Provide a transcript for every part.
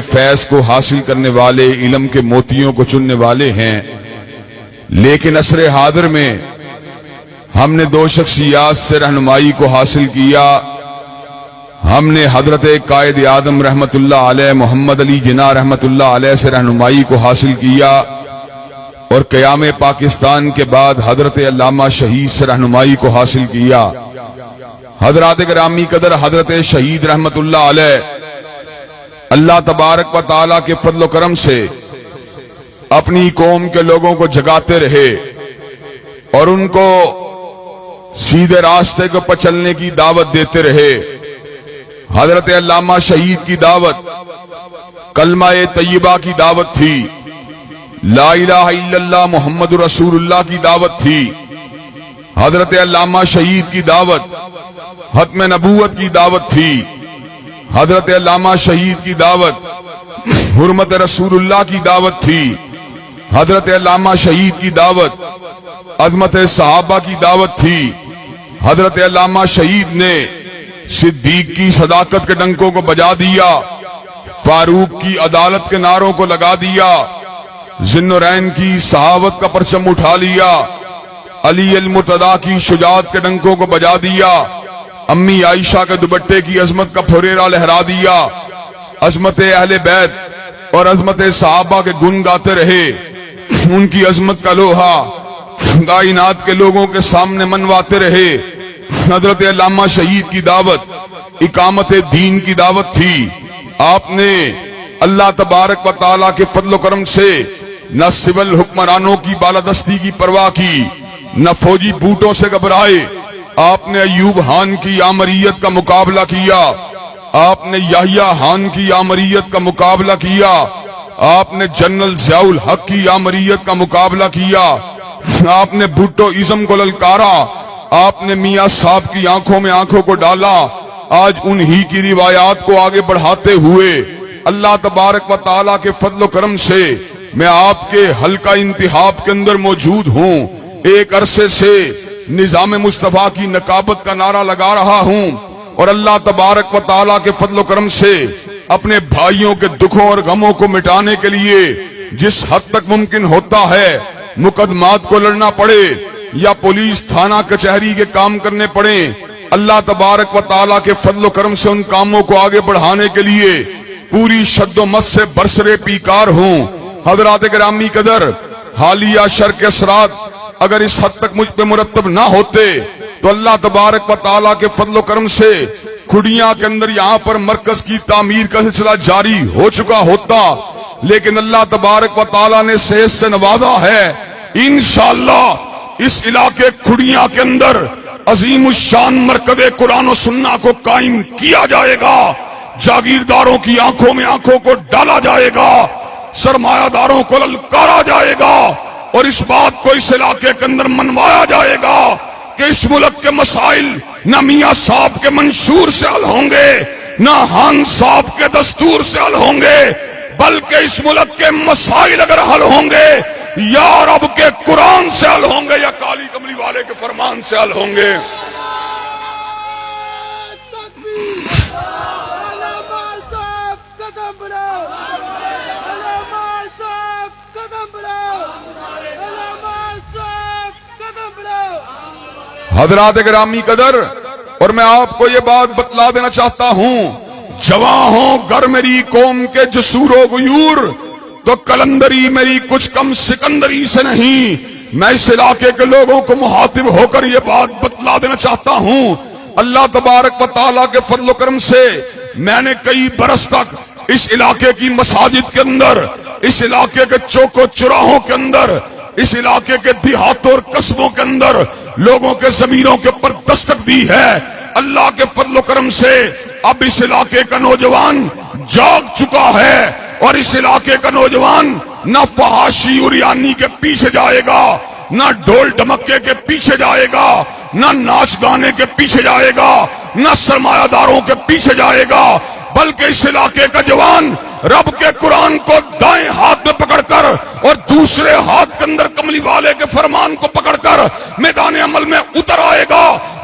فیض کو حاصل کرنے والے، علم کے موتیوں کو چننے والے ہیں، لیکن عصر حاضر میں ہم نے دو شخصیات سے رہنمائی کو حاصل کیا۔ ہم نے حضرت قائد اعظم رحمت اللہ علیہ محمد علی جناح رحمت اللہ علیہ سے رہنمائی کو حاصل کیا، اور قیام پاکستان کے بعد حضرت علامہ شہید سے رہنمائی کو حاصل کیا۔ حضرات گرامی قدر، حضرت شہید رحمت اللہ علیہ اللہ تبارک و تعالیٰ کے فضل و کرم سے اپنی قوم کے لوگوں کو جگاتے رہے اور ان کو سیدھے راستے کو چلنے کی دعوت دیتے رہے۔ حضرت علامہ شہید کی دعوت کلمہ طیبہ کی دعوت تھی، لا الہ الا اللہ محمد رسول اللہ کی دعوت تھی۔ حضرت علامہ شہید کی دعوت ختم نبوت کی دعوت تھی۔ حضرت علامہ شہید کی دعوت حرمت رسول اللہ کی دعوت تھی۔ حضرت علامہ شہید کی دعوت عظمت صحابہ کی دعوت تھی۔ حضرت علامہ شہید نے صدیق کی صداقت کے ڈنکوں کو بجا دیا، فاروق کی عدالت کے نعروں کو لگا دیا، ذوالنورین کی صحابت کا پرچم اٹھا لیا، علی المرتضیٰ کی شجاعت کے ڈنکوں کو بجا دیا، امی عائشہ کے دوپٹے کی عظمت کا پھریرا لہرا دیا، عظمت اہل بیت اور عظمت صحابہ کے گن گاتے رہے، ان کی عظمت کا لوہا کائنات کے لوگوں کے سامنے منواتے رہے۔ حضرت علامہ شہید کی دعوت اقامت دین کی دعوت تھی۔ آپ نے اللہ تبارک و تعالیٰ کے فضل و کرم سے نہ سول حکمرانوں کی بالادستی کی پرواہ کی، نہ فوجی بوٹوں سے گھبرائے۔ آپ نے ایوب خان کی آمریت کا مقابلہ کیا، آپ نے یحییٰ خان کی آمریت کا مقابلہ کیا، آپ نے جنرل ضیاء الحق کی آمریت کا مقابلہ کیا، آپ نے بھٹو ازم کو للکارا، آپ نے میاں صاحب کی آنکھوں میں آنکھوں کو ڈالا۔ آج انہی کی روایات کو آگے بڑھاتے ہوئے اللہ تبارک و تعالیٰ کے فضل و کرم سے میں آپ کے حلقہ انتخاب کے اندر موجود ہوں۔ ایک عرصے سے نظام مصطفیٰ کی نقابت کا نعرہ لگا رہا ہوں، اور اللہ تبارک و تعالیٰ کے فضل و کرم سے اپنے بھائیوں کے دکھوں اور غموں کو مٹانے کے لیے جس حد تک ممکن ہوتا ہے مقدمات کو لڑنا پڑے یا پولیس تھانہ کچہری کے کام کرنے پڑے، اللہ تبارک و تعالیٰ کے فضل و کرم سے ان کاموں کو آگے بڑھانے کے لیے پوری شد و مت سے برسرے پیکار ہوں۔ حضرات گرامی قدر، حالیہ شرک اثرات اگر اس حد تک مجھ پہ مرتب نہ ہوتے تو اللہ تبارک و تعالیٰ کے فضل و کرم سے کھڑیاں کے اندر یہاں پر مرکز کی تعمیر کا سلسلہ جاری ہو چکا ہوتا، لیکن اللہ تبارک و تعالیٰ نے صحت سے نوازا ہے۔ انشاءاللہ اس علاقے کھڑیاں کے اندر عظیم الشان مرکز قرآن و سنہ کو قائم کیا جائے گا، جاگیرداروں کی آنکھوں میں آنکھوں کو ڈالا جائے گا، سرمایہ داروں کو للکارا جائے گا، اور اس بات کو اس علاقے کے اندر منوایا جائے گا کہ اس ملک کے مسائل نہ میاں صاحب کے منشور سے حل ہوں گے، نہ خان صاحب کے دستور سے حل ہوں گے، بلکہ اس ملک کے مسائل اگر حل ہوں گے یا رب کے قرآن سے حل ہوں گے یا کالی کملی والے کے فرمان سے حل ہوں گے۔ حضرات گرامی قدر، اور میں آپ کو یہ بات بتلا دینا چاہتا ہوں، جواں ہوں گر میری قوم کے جسور و غیور، تو کلندری میری کچھ کم سکندری سے نہیں۔ میں اس علاقے کے لوگوں کو مخاطب ہو کر یہ بات بتلا دینا چاہتا ہوں، اللہ تبارک و تعالیٰ کے فضل و کرم سے میں نے کئی برس تک اس علاقے کی مساجد کے اندر، اس علاقے کے چوک و چراہوں کے اندر، اس علاقے کے دیہاتوں اور قصبوں کے اندر لوگوں کے ضمیروں کے اوپر دستک دی ہے۔ اللہ کے فضل و کرم سے اب اس علاقے کا نوجوان جاگ چکا ہے، اور اس علاقے کا نوجوان نہ فحاشی اریانی کے پیچھے جائے گا، نہ ڈھول ڈھمکے کے پیچھے جائے گا، نہ ناچ گانے کے پیچھے جائے گا، نہ سرمایہ داروں کے پیچھے جائے گا، بلکہ اس علاقے کا جوان رب کے قرآن کو دائیں ہاتھ میں پکڑ کر اور دوسرے ہاتھ کے اندر کملی والے کے فرمان کو پکڑ کر میدان عمل میں اتر آئے گا۔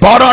12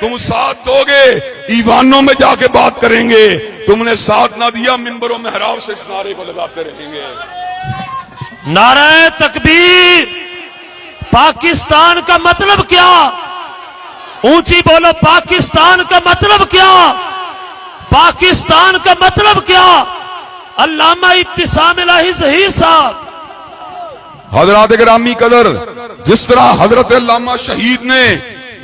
تم ساتھ دو گے ایوانوں میں جا کے بات کریں گے، تم نے ساتھ نہ دیا منبر و محراب سے اس نعرے کو لگاتے رہیں گے۔ نعرہ تکبیر، پاکستان کا مطلب کیا؟ اونچی بولو، پاکستان کا مطلب کیا؟ پاکستان کا مطلب کیا؟ علامہ ابتسام الہی ظہیر صاحب۔ حضرات گرامی قدر، جس طرح حضرت علامہ شہید نے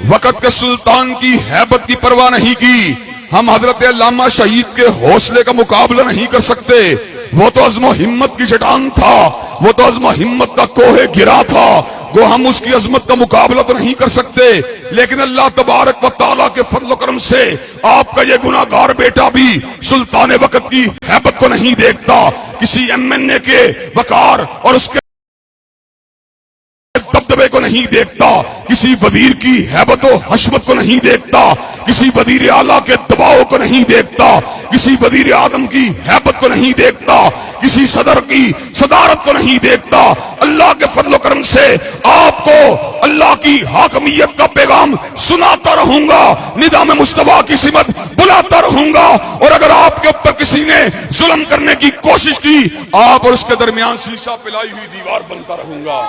وقت کے سلطان کی ہیبت کی پرواہ نہیں کی، ہم حضرت علامہ شہید کے حوصلے کا مقابلہ نہیں کر سکتے۔ وہ تو عزم و ہمت کی چٹان تھا، وہ تو عزم و ہمت کا کوہ گرا تھا، وہ ہم اس کی عظمت کا مقابلہ تو نہیں کر سکتے، لیکن اللہ تبارک و تعالیٰ کے فضل و کرم سے آپ کا یہ گناہگار بیٹا بھی سلطان وقت کی ہیبت کو نہیں دیکھتا، کسی MNA کے وقار اور اس کے دبدبے کو نہیں دیکھتا، کسی وزیر کی ہیبت و حشمت کو نہیں دیکھتا، کسی وزیر اعلیٰ کے دباؤ کو نہیں دیکھتا، کسی وزیر اعظم کی ہیبت کو نہیں دیکھتا، کسی صدر کی صدارت کو نہیں دیکھتا۔ اللہ کے فضل و کرم سے آپ کو اللہ کی حاکمیت کا پیغام سناتا رہوں گا، نظام مصطفیٰ کی سمت بلاتا رہوں گا، اور اگر آپ کے اوپر کسی نے ظلم کرنے کی کوشش کی، آپ اور اس کے درمیان شیشہ پلائی ہوئی دیوار بنتا رہوں گا۔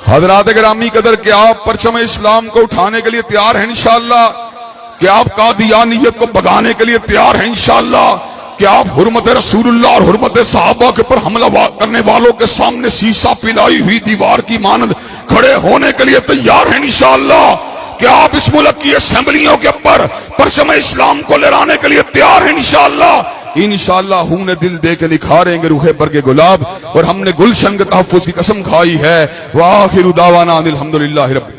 حضرات گرامی قدر، کیا آپ پرچم اسلام کو اٹھانے کے لیے تیار ہیں انشاءاللہ؟ کیا آپ قادیانیت کو بگانے کے لیے تیار ہیں انشاءاللہ؟ کیا آپ حرمت رسول اللہ اور حرمت صحابہ کے پر حملہ کرنے والوں کے سامنے شیشہ پلائی ہوئی دیوار کی مانند کھڑے ہونے کے لیے تیار ہیں انشاءاللہ؟ کیا آپ اس ملک کی اسمبلیوں کے اوپر پرچم اسلام کو لہرانے کے لیے تیار ہیں انشاءاللہ؟ انشاءاللہ ہم نے دل دے کے نکھاریں گے روح پر کے گلاب، اور ہم نے گلشن کے تحفظ کی قسم کھائی ہے۔ وآخر دعوانا ان الحمدللہ رب